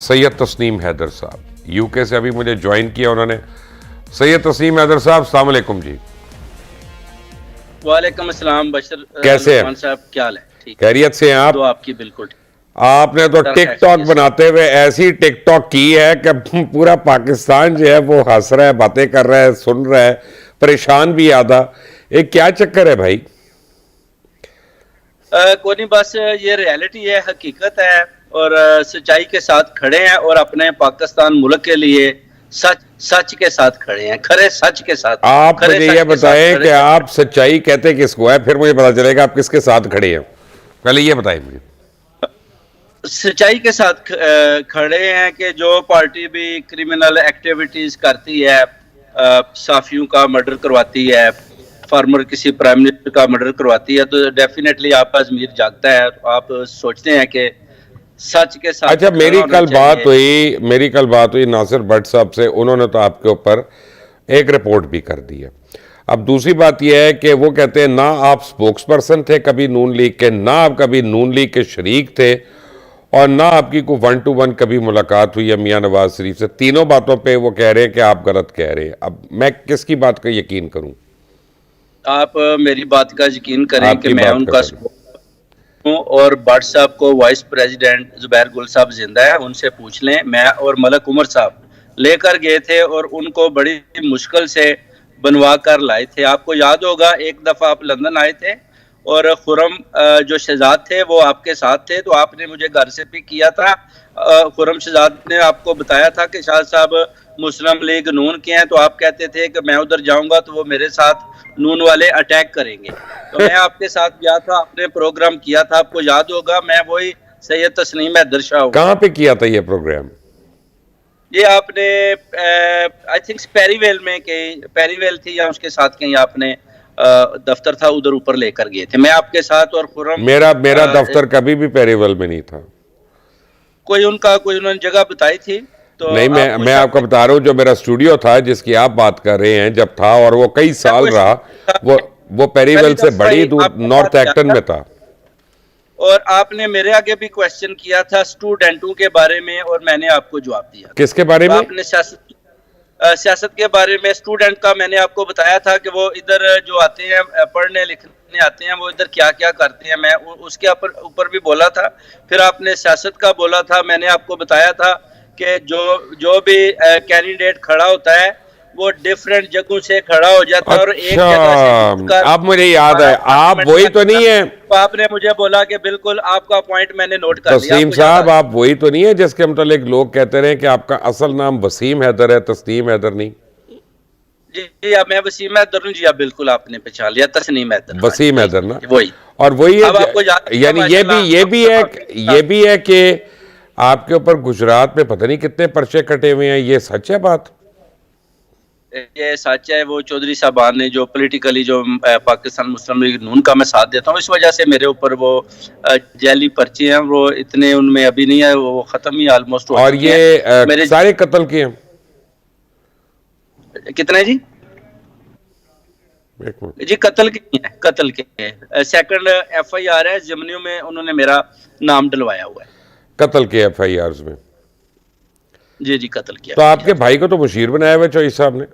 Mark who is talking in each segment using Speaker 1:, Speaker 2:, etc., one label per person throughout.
Speaker 1: सैयद तस्नीम हैदर साहब यूके से अभी मुझे ज्वाइन किया उन्होंने। सैयद तस्नीम हैदर साहब, अस्सलाम वालेकुम जी।
Speaker 2: वालेकुम अस्सलाम बशर
Speaker 1: कैसे हैं
Speaker 2: साहब, क्या हाल है? ठीक,
Speaker 1: खैरियत से हैं आप?
Speaker 2: तो आपकी बिल्कुल
Speaker 1: आपने तो टिकटॉक बनाते हुए ऐसी टिकटॉक की है कि पूरा पाकिस्तान जो है वो हंस रहा है, बातें कर रहा है, सुन रहा है, परेशान भी आधा। ये क्या चक्कर है भाई?
Speaker 2: कोई नहीं, बस ये रियलिटी है, हकीकत है और सच्चाई के साथ खड़े हैं और अपने पाकिस्तान मुल्क के लिए सच के साथ खड़े हैं, खरे सच के साथ।
Speaker 1: आप मुझे ये बताएं कि आप सच्चाई कहते किसको है, फिर मुझे पता चलेगा आप किसके साथ खड़े हैं। पहले ये बताएं मुझे।
Speaker 2: सच्चाई के साथ खड़े हैं कि जो पार्टी भी क्रिमिनल एक्टिविटीज करती है, साफियों का मर्डर करवाती है, फार्मर किसी प्राइम मिनिस्टर का मर्डर करवाती है, तो डेफिनेटली आपका ज़मीर जागता है, आप सोचते हैं कि सच के साथ।
Speaker 1: अच्छा, मेरी कल बात हुई नासिर भट्ट साहब से, उन्होंने तो आपके ऊपर एक रिपोर्ट भी कर दी है। अब दूसरी बात यह है कि वो कहते हैं ना आप स्पोक्स पर्सन थे कभी नून लीग के, ना आप कभी नून लीग के शरीक थे, और ना आपकी कोई 1 to 1 कभी मुलाकात हुई है मियां नवाज शरीफ से। तीनों बातों पे वो कह रहे हैं कि आप गलत कह रहे हैं। अब मैं किसकी बात का यकीन करूं?
Speaker 2: आप मेरी बात का यकीन करें कि मैं उनका हूं, और भट्ट साहब को वाइस प्रेसिडेंट जुबैर गुल साहब जिंदा है, उनसे पूछ लें। मैं और मलक उमर साहब लेकर गए थे और उनको बड़ी मुश्किल से बनवा कर लाए थे। आपको याद होगा एक दफ़ा आप लंदन आए थे और खुरम जो शहजाद थे वो आपके साथ थे, तो आपने मुझे घर से पिक किया था। खुरम शहजाद ने आपको बताया था कि शाह साहब मुस्लिम लीग नून के हैं, तो आप कहते थे कि मैं उधर जाऊंगा तो वो मेरे साथ नून वाले अटैक करेंगे। तो मैं आपके साथ गया था, आपने प्रोग्राम किया था, आपको याद होगा। मैं वही सैयद तस्नीम हैदर शाह हूं।
Speaker 1: कहाँ पे किया था ये प्रोग्राम?
Speaker 2: ये आपने आई थिंक पेरीवेल में, कहीं पेरीवेल थी या उसके साथ कहीं आपने दफ्तर था, उधर ऊपर लेकर गए थे मैं आपके साथ। और खुरम
Speaker 1: मेरा दफ्तर कभी भी पेरीवेल में नहीं था।
Speaker 2: कोई उन्होंने जगह बताई थी तो
Speaker 1: नहीं, मैं आपको बता रहा हूँ, जो मेरा स्टूडियो था जिसकी आप बात कर रहे हैं जब था, और वो कई साल रहा, वो पेरीवेल से बड़ी दूर नॉर्थ एक्टन में था।
Speaker 2: और आपने मेरे आगे भी क्वेश्चन किया था स्टूडेंटों के बारे में, और मैंने आपको जवाब दिया।
Speaker 1: किसके बारे में?
Speaker 2: आपने सियासत के बारे में। स्टूडेंट का मैंने आपको बताया था कि वो इधर जो आते हैं पढ़ने लिखने आते हैं, वो इधर क्या क्या करते हैं, मैं उसके ऊपर भी बोला था। फिर आपने सियासत का बोला था, मैंने आपको बताया था कि जो भी कैंडिडेट खड़ा होता है वो डिफरेंट जगहों से खड़ा हो जाता है। और एक जगह से
Speaker 1: अब मुझे याद है, आप वही तो नहीं है?
Speaker 2: तो आपने मुझे बोला कि बिल्कुल आपका पॉइंट मैंने नोट कर लिया।
Speaker 1: तस्नीम साहब, आप वही तो नहीं है जिसके मतलब लोग कहते रहे कि आपका असल नाम वसीम हैदर है, तस्नीम हैदर नहीं?
Speaker 2: जी अब मैं वसीम हैदर हूं। जी आप बिल्कुल आपने पहचान लिया, तस्नीम हैदर,
Speaker 1: वसीम हैदर ना,
Speaker 2: वही।
Speaker 1: और वही है।
Speaker 2: आपको
Speaker 1: यानी ये भी है कि आपके ऊपर गुजरात में पता नहीं कितने पर्चे कटे हुए हैं। ये सच है बात?
Speaker 2: ये सच है। वो चौधरी साहबान ने जो पॉलिटिकली जो पाकिस्तान मुस्लिम लीग नून का मैं साथ देता हूँ, इस वजह से मेरे ऊपर वो जैली पर्चे हैं, वो इतने उनमें अभी नहीं है, वो खत्म ही ऑलमोस्ट।
Speaker 1: और ये मेरे सारे कत्ल किए हैं?
Speaker 2: कितने जी? जी कत्ल के सेकंड FIR है, जमनियों में उन्होंने मेरा नाम डलवाया हुआ है।
Speaker 1: कत्ल के FIRs में?
Speaker 2: जी कत्ल किया।
Speaker 1: तो आपके भाई को तो मुशीर बनाया हुआ चौधरी साहब ने?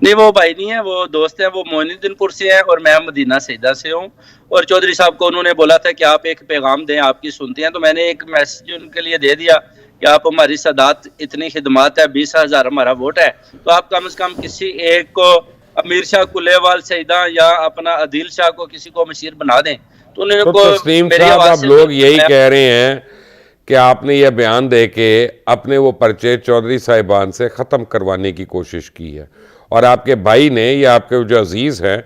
Speaker 2: नहीं, वो भाई नहीं है, वो दोस्त है। वो मोइनुद्दीनपुर से है और मैं मदीना सैदा से हूँ। और चौधरी साहब को उन्होंने बोला था कि आप एक पैगाम दें, आपकी सुनते हैं, तो मैंने एक मैसेज उनके लिए दे दिया कि आप हमारी सदात इतनी खिदमत है, 20,000 हमारा वोट है, तो आप कम से कम किसी एक को, अमीर शाह कुलेवाल सईदा या अपना अदील शाह को, किसी को मशीर बना दें। तो उन्होंने
Speaker 1: तस्लीम साहब, आप लोग यही कह रहे हैं कि आपने यह बयान दे के अपने वो पर्चे चौधरी साहिबान से ख़त्म करवाने की कोशिश की है, और आपके भाई ने या आपके जो अजीज़ हैं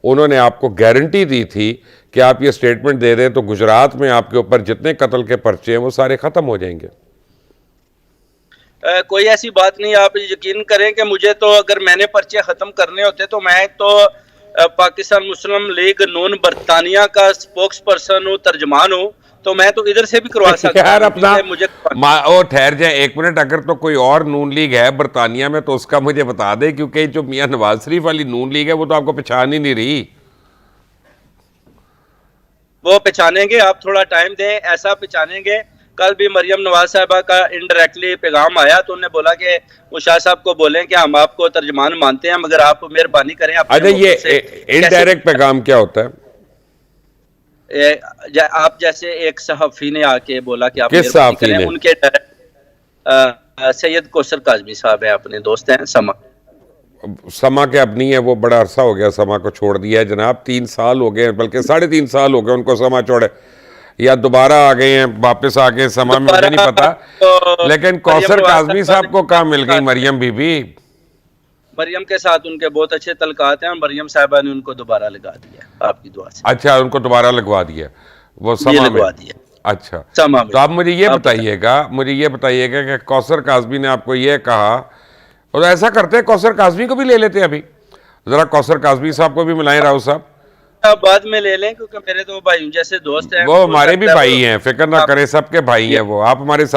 Speaker 1: उन्होंने आपको गारंटी दी थी कि आप ये स्टेटमेंट दे दें तो गुजरात में आपके ऊपर जितने कत्ल के पर्चे हैं वो सारे ख़त्म हो जाएंगे।
Speaker 2: कोई ऐसी बात नहीं। आप यकीन करें कि मुझे तो अगर मैंने पर्चे ख़त्म करने होते तो मैं तो पाकिस्तान मुस्लिम लीग नून बरतानिया का स्पोक्स पर्सन हूँ, तर्जमान हूँ, तो मैं तो इधर से भी करवा सकता
Speaker 1: यार अपना ओ ठहर जाए एक मिनट। अगर तो कोई और नून लीग है बरतानिया में तो उसका मुझे बता दे, क्योंकि जो मियां नवाज शरीफ वाली नून लीग है वो तो आपको पहचान ही नहीं रही।
Speaker 2: वो पहचानेंगे, आप थोड़ा टाइम दें, ऐसा पहचानेंगे कल भी मरियम नवाज साहबा का इनडायरेक्टली पैगाम आया, तो उन्होंने बोला कि वो शाह साहब को बोलें कि हम आपको तर्जमान मानते हैं, मगर आप मेहरबानी करें।
Speaker 1: अच्छा, ये इनडायरेक्ट पैगाम क्या होता है?
Speaker 2: आप जैसे एक सहाफी ने आके बोला कि आप
Speaker 1: किस सहाफी ने?
Speaker 2: उनके सैयद कौसर काजमी साहब है, अपने दोस्त हैं,
Speaker 1: समा के अब नहीं है, वो बड़ा अरसा हो गया समा को छोड़ दिया है जनाब। 3 साल हो गए, बल्कि 3.5 साल हो गए उनको समा छोड़े, या दोबारा आ गए हैं वापस आके समा में, मुझे नहीं पता।
Speaker 2: तो
Speaker 1: लेकिन कौसर काजमी साहब को कहाँ मिल गई मरियम बीबी?
Speaker 2: मरियम के साथ उनके बहुत अच्छे तलकात हैं और मरियम साहबा ने उनको दोबारा लगा दिया आपकी दुआ से।
Speaker 1: अच्छा, उनको दोबारा लगवा दिया वो समा में? अच्छा, तो आप मुझे ये बताइएगा कि कौसर काजमी ने आपको ये कहा, और ऐसा करते हैं कौसर काजमी को भी ले लेते हैं अभी, जरा कौसर काजमी साहब को भी मिलाएं राव साहब।
Speaker 2: बाद में ले लें, क्योंकि मेरे तो भाई जैसे दोस्त हैं,
Speaker 1: वो हमारे भी भाई हैं, फिक्र ना करें, सबके भाई हैं वो। आप हमारे साथ